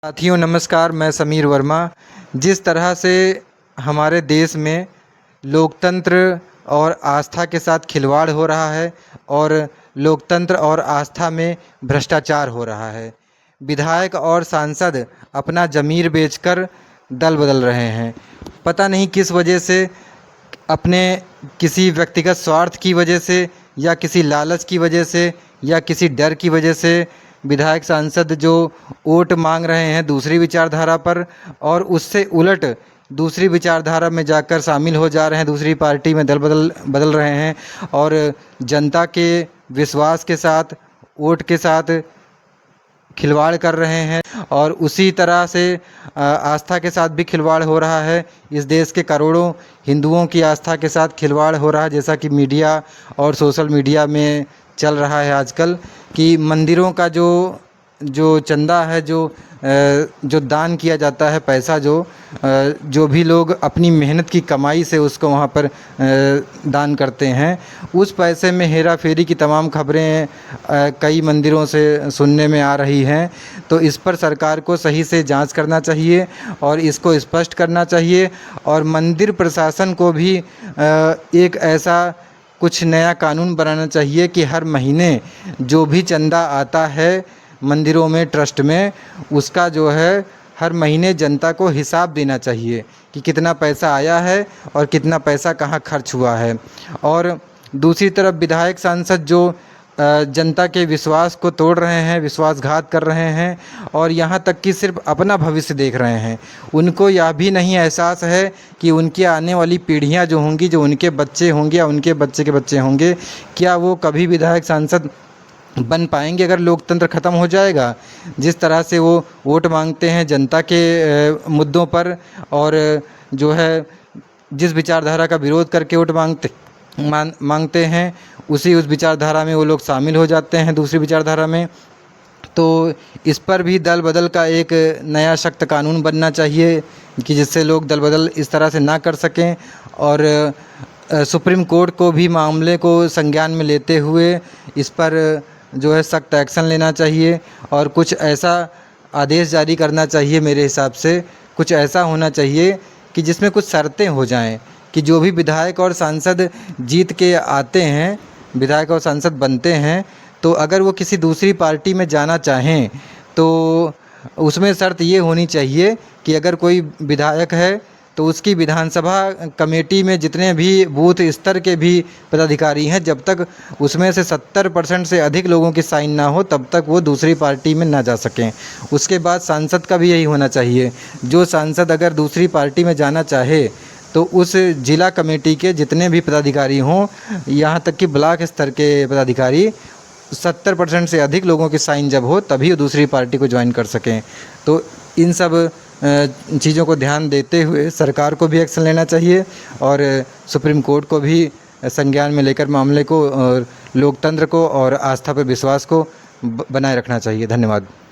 साथियों नमस्कार, मैं समीर वर्मा। जिस तरह से हमारे देश में लोकतंत्र और आस्था के साथ खिलवाड़ हो रहा है और लोकतंत्र और आस्था में भ्रष्टाचार हो रहा है, विधायक और सांसद अपना ज़मीर बेचकर दल बदल रहे हैं। पता नहीं किस वजह से, अपने किसी व्यक्तिगत स्वार्थ की वजह से या किसी लालच की वजह से या किसी डर की वजह से विधायक सांसद जो वोट मांग रहे हैं दूसरी विचारधारा पर और उससे उलट दूसरी विचारधारा में जाकर शामिल हो जा रहे हैं, दूसरी पार्टी में दल बदल रहे हैं और जनता के विश्वास के साथ, वोट के साथ खिलवाड़ कर रहे हैं और उसी तरह से आस्था के साथ भी खिलवाड़ हो रहा है। इस देश के करोड़ों हिंदुओं की आस्था के साथ खिलवाड़ हो रहा है, जैसा कि मीडिया और सोशल मीडिया में चल रहा है आजकल कि मंदिरों का जो चंदा है, जो दान किया जाता है, पैसा जो भी लोग अपनी मेहनत की कमाई से उसको वहाँ पर दान करते हैं, उस पैसे में हेरा फेरी की तमाम खबरें कई मंदिरों से सुनने में आ रही हैं। तो इस पर सरकार को सही से जांच करना चाहिए और इसको स्पष्ट करना चाहिए और मंदिर प्रशासन को भी एक ऐसा कुछ नया कानून बनाना चाहिए कि हर महीने जो भी चंदा आता है मंदिरों में, ट्रस्ट में, उसका जो है हर महीने जनता को हिसाब देना चाहिए कि कितना पैसा आया है और कितना पैसा कहाँ खर्च हुआ है। और दूसरी तरफ विधायक सांसद जो जनता के विश्वास को तोड़ रहे हैं, विश्वासघात कर रहे हैं और यहाँ तक कि सिर्फ अपना भविष्य देख रहे हैं। उनको यह भी नहीं एहसास है कि उनकी आने वाली पीढ़ियाँ जो होंगी, जो उनके बच्चे होंगे या उनके बच्चे के बच्चे होंगे, क्या वो कभी विधायक सांसद बन पाएंगे अगर लोकतंत्र ख़त्म हो जाएगा। जिस तरह से वो वोट मांगते हैं जनता के मुद्दों पर और जो है जिस विचारधारा का विरोध करके वोट मांगते हैं उस विचारधारा में वो लोग शामिल हो जाते हैं दूसरी विचारधारा में। तो इस पर भी दल बदल का एक नया सख्त कानून बनना चाहिए कि जिससे लोग दल बदल इस तरह से ना कर सकें और सुप्रीम कोर्ट को भी मामले को संज्ञान में लेते हुए इस पर जो है सख्त एक्शन लेना चाहिए और कुछ ऐसा आदेश जारी करना चाहिए। मेरे हिसाब से कुछ ऐसा होना चाहिए कि जिसमें कुछ शर्तें हो जाएं कि जो भी विधायक और सांसद जीत के आते हैं, विधायक और सांसद बनते हैं, तो अगर वो किसी दूसरी पार्टी में जाना चाहें तो उसमें शर्त ये होनी चाहिए कि अगर कोई विधायक है तो उसकी विधानसभा कमेटी में जितने भी बूथ स्तर के भी पदाधिकारी हैं, जब तक उसमें से 70% से अधिक लोगों की साइन ना हो तब तक वो दूसरी पार्टी में ना जा सकें। उसके बाद सांसद का भी यही होना चाहिए। जो सांसद अगर दूसरी पार्टी में जाना चाहे तो उस जिला कमेटी के जितने भी पदाधिकारी हों, यहाँ तक कि ब्लॉक स्तर के पदाधिकारी, 70% से अधिक लोगों की साइन जब हो तभी वो दूसरी पार्टी को ज्वाइन कर सकें। तो इन सब चीज़ों को ध्यान देते हुए सरकार को भी एक्शन लेना चाहिए और सुप्रीम कोर्ट को भी संज्ञान में लेकर मामले को और लोकतंत्र को और आस्था पर विश्वास को बनाए रखना चाहिए। धन्यवाद।